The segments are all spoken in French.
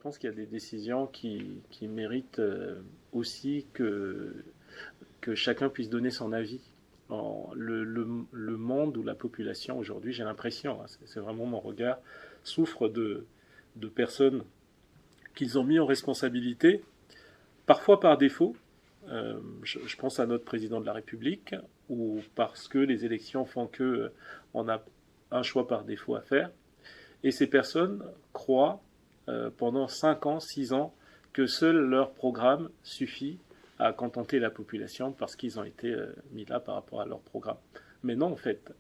pense qu'il y a des décisions qui méritent aussi que chacun puisse donner son avis. Le monde ou la population aujourd'hui, j'ai l'impression, hein, c'est vraiment mon regard, souffre de personnes qu'ils ont mis en responsabilité, parfois par défaut. Je pense à notre président de la République, ou parce que les élections font que on a un choix par défaut à faire. Et ces personnes croient pendant 5 ans, 6 ans, que seul leur programme suffit à contenter la population parce qu'ils ont été mis là par rapport à leur programme. Mais non, en fait,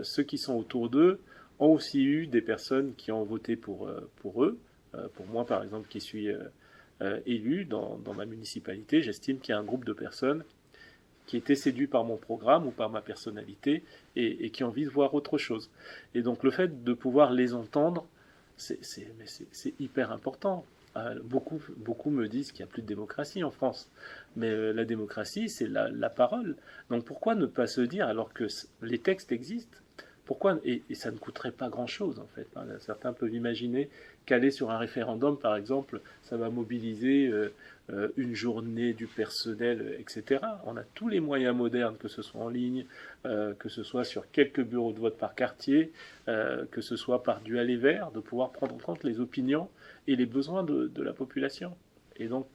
ceux qui sont autour d'eux ont aussi eu des personnes qui ont voté pour eux. Pour moi, par exemple, qui suis élu dans ma municipalité, j'estime qu'il y a un groupe de personnes qui étaient séduits par mon programme ou par ma personnalité et qui ont envie de voir autre chose. Et donc le fait de pouvoir les entendre, c'est hyper important. Beaucoup me disent qu'il n'y a plus de démocratie en France. Mais la démocratie, c'est la parole. Donc pourquoi ne pas se dire, alors que les textes existent, pourquoi, et ça ne coûterait pas grand-chose en fait. Hein. Certains peuvent imaginer qu'aller sur un référendum, par exemple, ça va mobiliser une journée du personnel, etc. On a tous les moyens modernes, que ce soit en ligne, que ce soit sur quelques bureaux de vote par quartier, que ce soit par du aller vers, de pouvoir prendre en compte les opinions et les besoins de la population. Et donc,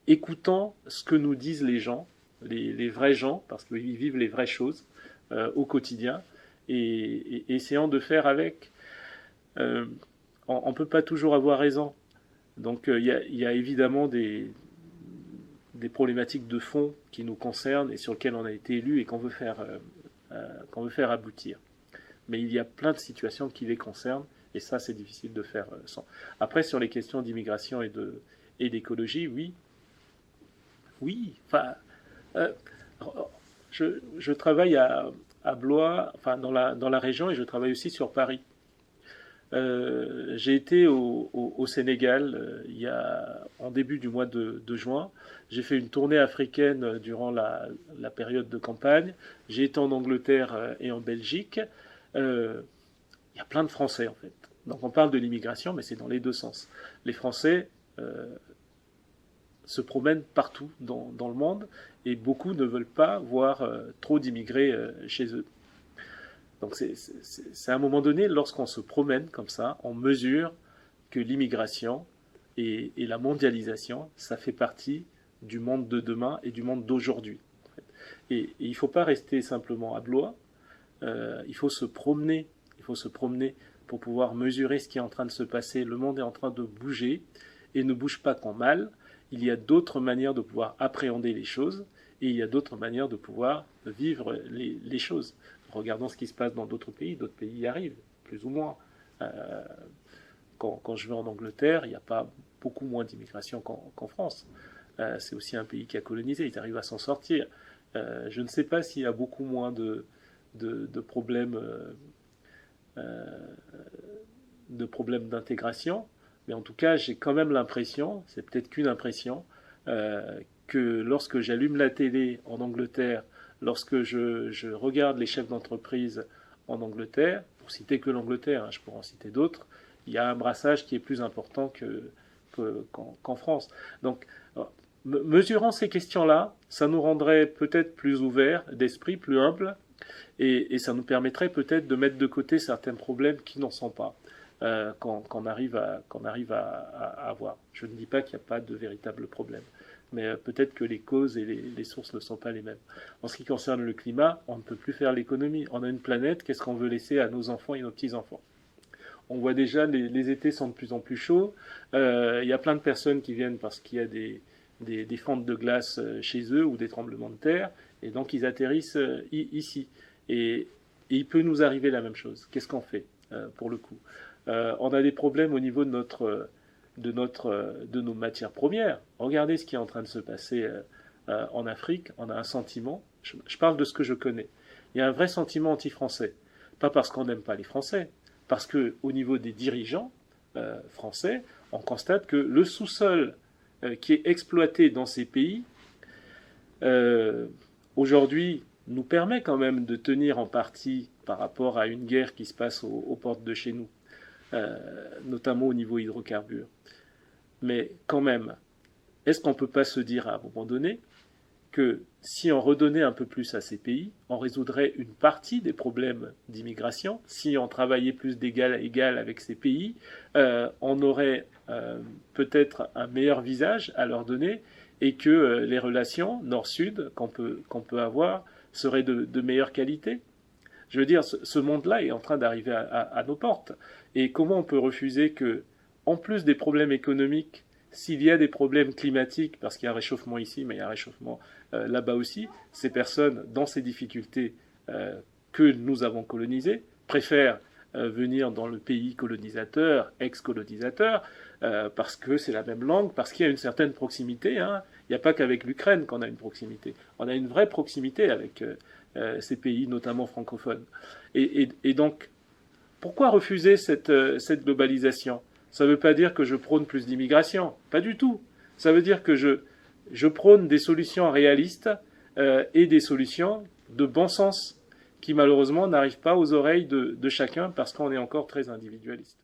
écoutons ce que nous disent les gens, les vrais gens, parce qu'ils vivent les vraies choses au quotidien, et essayons de faire avec. On ne peut pas toujours avoir raison. Donc y a évidemment des problématiques de fond qui nous concernent et sur lesquelles on a été élu et qu'on veut faire aboutir. Mais il y a plein de situations qui les concernent et ça c'est difficile de faire sans. Après sur les questions d'immigration et d'écologie, oui. Enfin, euh, je travaille à Blois, enfin dans la région et je travaille aussi sur Paris. J'ai été au Sénégal en début du mois de juin. J'ai fait une tournée africaine durant la période de campagne. J'ai été en Angleterre et en Belgique. Il y a plein de Français en fait. Donc on parle de l'immigration, mais c'est dans les deux sens. Les Français se promènent partout dans le monde et beaucoup ne veulent pas voir trop d'immigrés chez eux. Donc c'est à un moment donné, lorsqu'on se promène comme ça, on mesure que l'immigration et la mondialisation, ça fait partie du monde de demain et du monde d'aujourd'hui. Et il ne faut pas rester simplement à Blois, il faut se promener, pour pouvoir mesurer ce qui est en train de se passer. Le monde est en train de bouger et ne bouge pas qu'en mal. Il y a d'autres manières de pouvoir appréhender les choses et il y a d'autres manières de pouvoir vivre les choses. Regardons ce qui se passe dans d'autres pays y arrivent, plus ou moins. Quand je vais en Angleterre, il n'y a pas beaucoup moins d'immigration qu'en France. C'est aussi un pays qui a colonisé, ils arrivent à s'en sortir. Je ne sais pas s'il y a beaucoup moins de problèmes d'intégration, mais en tout cas, j'ai quand même l'impression, c'est peut-être qu'une impression, que lorsque j'allume la télé en Angleterre, lorsque je regarde les chefs d'entreprise en Angleterre, pour citer que l'Angleterre, hein, je pourrais en citer d'autres, il y a un brassage qui est plus important qu'en France. Donc, mesurant ces questions-là, ça nous rendrait peut-être plus ouverts d'esprit, plus humbles, et ça nous permettrait peut-être de mettre de côté certains problèmes qui n'en sont pas, qu'on arrive à avoir. Je ne dis pas qu'il n'y a pas de véritables problèmes, mais peut-être que les causes et les sources ne sont pas les mêmes. En ce qui concerne le climat, on ne peut plus faire l'économie. On a une planète, qu'est-ce qu'on veut laisser à nos enfants et nos petits-enfants? On voit déjà les étés sont de plus en plus chauds. Il y a plein de personnes qui viennent parce qu'il y a des fentes de glace chez eux ou des tremblements de terre, et donc ils atterrissent ici. Et il peut nous arriver la même chose. Qu'est-ce qu'on fait pour le coup? On a des problèmes au niveau de nos matières premières. Regardez ce qui est en train de se passer en Afrique. On a un sentiment, je parle de ce que je connais, il y a un vrai sentiment anti-français. Pas parce qu'on n'aime pas les Français, parce qu'au niveau des dirigeants français, on constate que le sous-sol qui est exploité dans ces pays, aujourd'hui, nous permet quand même de tenir en partie par rapport à une guerre qui se passe aux portes de chez nous. notamment au niveau hydrocarbures. Mais quand même, est-ce qu'on ne peut pas se dire à un moment donné que si on redonnait un peu plus à ces pays, on résoudrait une partie des problèmes d'immigration. Si on travaillait plus d'égal à égal avec ces pays, on aurait peut-être un meilleur visage à leur donner et que les relations nord-sud qu'on peut avoir seraient de meilleure qualité. Je veux dire, ce monde-là est en train d'arriver à nos portes. Et comment on peut refuser que, en plus des problèmes économiques, s'il y a des problèmes climatiques, parce qu'il y a un réchauffement ici, mais il y a un réchauffement là-bas aussi, ces personnes, dans ces difficultés que nous avons colonisées, préfèrent venir dans le pays colonisateur, ex-colonisateur, parce que c'est la même langue, parce qu'il y a une certaine proximité. Hein. Il n'y a pas qu'avec l'Ukraine qu'on a une proximité. On a une vraie proximité avec ces pays, notamment francophones. Et donc, pourquoi refuser cette globalisation ? Ça ne veut pas dire que je prône plus d'immigration, pas du tout. Ça veut dire que je prône des solutions réalistes et des solutions de bon sens qui malheureusement n'arrivent pas aux oreilles de chacun parce qu'on est encore très individualiste.